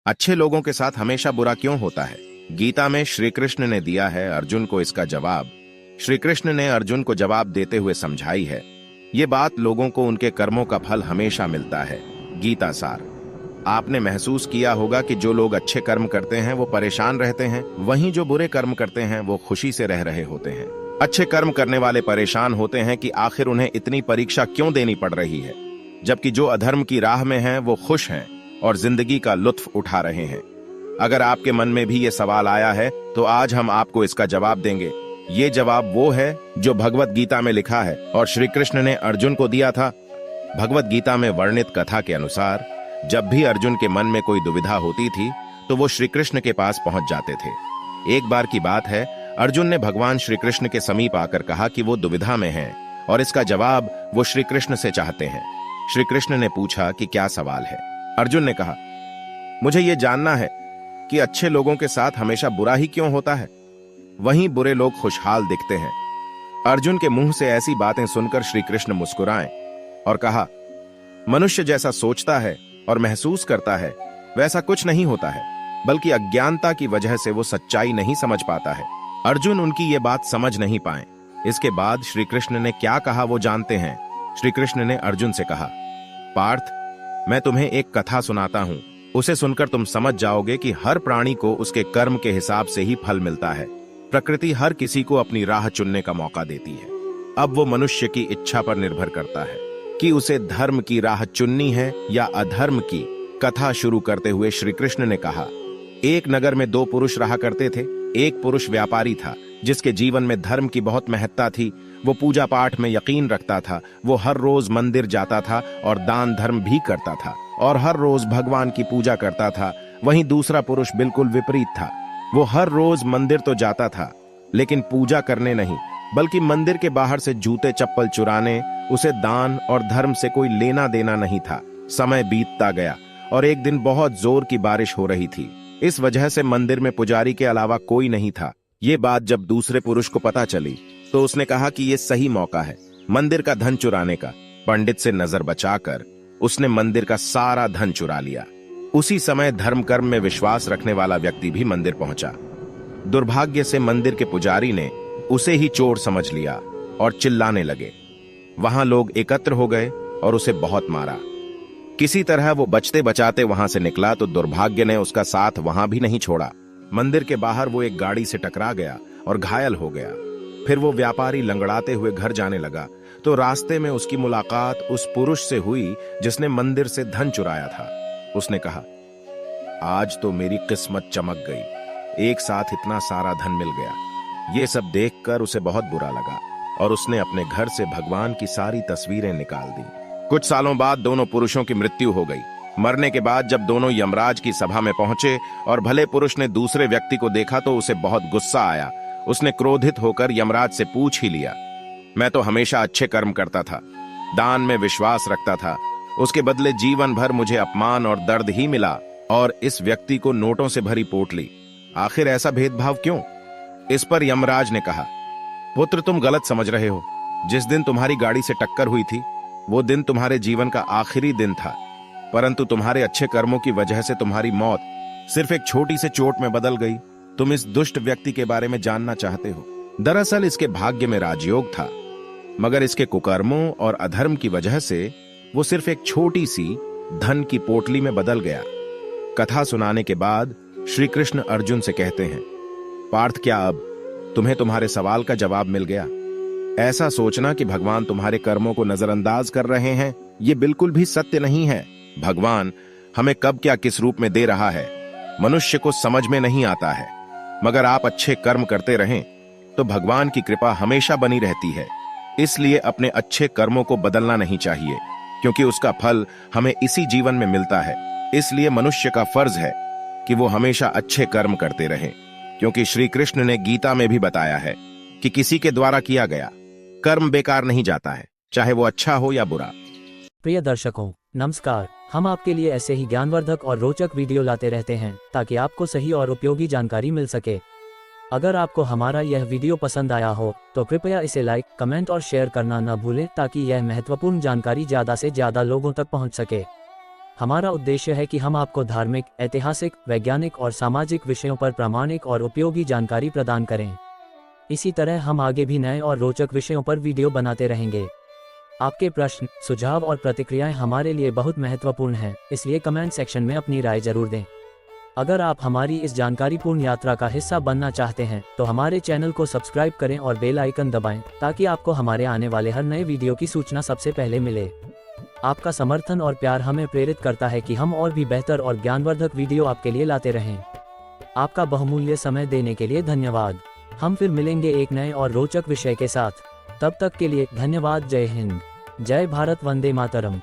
अच्छे लोगों के साथ हमेशा बुरा क्यों होता है? गीता में श्री कृष्ण ने दिया है अर्जुन को इसका जवाब। श्री कृष्ण ने अर्जुन को जवाब देते हुए समझाई है, ये बात लोगों को उनके कर्मों का फल हमेशा मिलता है। गीता सार। आपने महसूस किया होगा कि जो लोग अच्छे कर्म करते हैं वो परेशान रहते हैं, वहीं जो बुरे कर्म करते हैं वो खुशी से रह रहे होते हैं। अच्छे कर्म करने वाले परेशान होते हैं कि आखिर उन्हें इतनी परीक्षा क्यों देनी पड़ रही है, जबकि जो अधर्म की राह में हैं वो खुश हैं और जिंदगी का लुत्फ उठा रहे हैं। अगर आपके मन में भी ये सवाल आया है तो आज हम आपको इसका जवाब देंगे। ये जवाब वो है जो भगवत गीता में लिखा है और श्री कृष्ण ने अर्जुन को दिया था। भगवत गीता में वर्णित कथा के अनुसार जब भी अर्जुन के मन में कोई दुविधा होती थी तो वो श्री कृष्ण के पास पहुंच जाते थे। एक बार की बात है, अर्जुन ने भगवान श्री कृष्ण के समीप आकर कहा कि वो दुविधा में हैं और इसका जवाब वो श्री कृष्ण से चाहते हैं। श्री कृष्ण ने पूछा कि क्या सवाल है? अर्जुन ने कहा, मुझे ये जानना है कि अच्छे लोगों के साथ हमेशा बुरा ही क्यों होता है, वहीं बुरे लोग खुशहाल दिखते हैं। अर्जुन के मुंह से ऐसी बातें सुनकर श्री कृष्ण मुस्कुराए और कहा, मनुष्य जैसा सोचता है और महसूस करता है वैसा कुछ नहीं होता है, बल्कि अज्ञानता की वजह से वो सच्चाई नहीं समझ पाता है। अर्जुन उनकी ये बात समझ नहीं पाए। इसके बाद श्री कृष्ण ने क्या कहा वो जानते हैं। श्री कृष्ण ने अर्जुन से कहा, पार्थ, मैं तुम्हें एक कथा सुनाता हूं, उसे सुनकर तुम समझ जाओगे कि हर प्राणी को उसके कर्म के हिसाब से ही फल मिलता है। प्रकृति हर किसी को अपनी राह चुनने का मौका देती है। अब वो मनुष्य की इच्छा पर निर्भर करता है कि उसे धर्म की राह चुननी है या अधर्म की। कथा शुरू करते हुए श्री कृष्ण ने कहा, एक नगर में दो पुरुष रहा करते थे। एक पुरुष व्यापारी था जिसके जीवन में धर्म की बहुत महत्ता थी। वो पूजा पाठ में यकीन रखता था। वो हर रोज मंदिर जाता था और दान धर्म भी करता था और हर रोज भगवान की पूजा करता था। वहीं दूसरा पुरुष बिल्कुल विपरीत था। वो हर रोज मंदिर तो जाता था लेकिन पूजा करने नहीं, बल्कि मंदिर के बाहर से जूते चप्पल चुराने। उसे दान और धर्म से कोई लेना देना नहीं था। समय बीतता गया और एक दिन बहुत जोर की बारिश हो रही थी। इस वजह से मंदिर में पुजारी के अलावा कोई नहीं था। ये बात जब दूसरे पुरुष को पता चली तो उसने कहा कि ये सही मौका है मंदिर का धन चुराने का। पंडित से नजर बचाकर उसने मंदिर का सारा धन चुरा लिया। उसी समय धर्म कर्म में विश्वास रखने वाला व्यक्ति भी मंदिर पहुंचा। दुर्भाग्य से मंदिर के पुजारी ने उसे ही चोर समझ लिया और चिल्लाने लगे। वहां लोग एकत्र हो गए और उसे बहुत मारा। किसी तरह वो बचते बचाते वहां से निकला तो दुर्भाग्य ने उसका साथ वहां भी नहीं छोड़ा। मंदिर के बाहर वो एक गाड़ी से टकरा गया और घायल हो गया। फिर वो व्यापारी लंगड़ाते हुए घर जाने लगा तो रास्ते में उसकी मुलाकात उस पुरुष से हुई जिसने मंदिर से धन चुराया था। उसने कहा, आज तो मेरी किस्मत चमक गई, एक साथ इतना सारा धन मिल गया। ये सब देखकर उसे बहुत बुरा लगा और उसने अपने घर से भगवान की सारी तस्वीरें निकाल दी। कुछ सालों बाद दोनों पुरुषों की मृत्यु हो गई। मरने के बाद जब दोनों यमराज की सभा में पहुंचे और भले पुरुष ने दूसरे व्यक्ति को देखा तो उसे बहुत गुस्सा आया। उसने क्रोधित होकर यमराज से पूछ ही लिया, मैं तो हमेशा अच्छे कर्म करता था, दान में विश्वास रखता था, उसके बदले जीवन भर मुझे अपमान और दर्द ही मिला और इस व्यक्ति को नोटों से भरी पोटली। आखिर ऐसा भेदभाव क्यों? इस पर यमराज ने कहा, पुत्र, तुम गलत समझ रहे हो। जिस दिन तुम्हारी गाड़ी से टक्कर हुई थी वो दिन तुम्हारे जीवन का आखिरी दिन था, परंतु तुम्हारे अच्छे कर्मों की वजह से तुम्हारी मौत सिर्फ एक छोटी से चोट में बदल गई। तुम इस दुष्ट व्यक्ति के बारे में जानना चाहते हो। दरअसल इसके भाग्य में राजयोग था, मगर इसके कुकर्मों और अधर्म की वजह से वो सिर्फ एक छोटी सी धन की पोटली में बदल गया। कथा सुनाने के बाद श्री कृष्ण अर्जुन से कहते हैं, पार्थ, क्या अब तुम्हें तुम्हारे सवाल का जवाब मिल गया? ऐसा सोचना कि भगवान तुम्हारे कर्मों को नजरअंदाज कर रहे हैं, ये बिल्कुल भी सत्य नहीं है। भगवान हमें कब क्या किस रूप में दे रहा है मनुष्य को समझ में नहीं आता है, मगर आप अच्छे कर्म करते रहें तो भगवान की कृपा हमेशा बनी रहती है। इसलिए अपने अच्छे कर्मों को बदलना नहीं चाहिए, क्योंकि उसका फल हमें इसी जीवन में मिलता है। इसलिए मनुष्य का फर्ज है कि वो हमेशा अच्छे कर्म करते रहें, क्योंकि श्री कृष्ण ने गीता में भी बताया है कि किसी के द्वारा किया गया कर्म बेकार नहीं जाता है, चाहे वो अच्छा हो या बुरा। प्रिय दर्शकों, नमस्कार। हम आपके लिए ऐसे ही ज्ञानवर्धक और रोचक वीडियो लाते रहते हैं ताकि आपको सही और उपयोगी जानकारी मिल सके। अगर आपको हमारा यह वीडियो पसंद आया हो तो कृपया इसे लाइक, कमेंट और शेयर करना न भूलें ताकि यह महत्वपूर्ण जानकारी ज़्यादा से ज़्यादा लोगों तक पहुंच सके। हमारा उद्देश्य है कि हम आपको धार्मिक, ऐतिहासिक, वैज्ञानिक और सामाजिक विषयों पर प्रामाणिक और उपयोगी जानकारी प्रदान करें। इसी तरह हम आगे भी नए और रोचक विषयों पर वीडियो बनाते रहेंगे। आपके प्रश्न, सुझाव और प्रतिक्रियाएं हमारे लिए बहुत महत्वपूर्ण हैं, इसलिए कमेंट सेक्शन में अपनी राय जरूर दें। अगर आप हमारी इस जानकारीपूर्ण यात्रा का हिस्सा बनना चाहते हैं तो हमारे चैनल को सब्सक्राइब करें और बेल आइकन दबाएं ताकि आपको हमारे आने वाले हर नए वीडियो की सूचना सबसे पहले मिले। आपका समर्थन और प्यार हमें प्रेरित करता है कि हम और भी बेहतर और ज्ञानवर्धक वीडियो आपके लिए लाते रहें। आपका बहुमूल्य समय देने के लिए धन्यवाद। हम फिर मिलेंगे एक नए और रोचक विषय के साथ। तब तक के लिए धन्यवाद। जय हिंद, जय भारत, वंदे मातरम।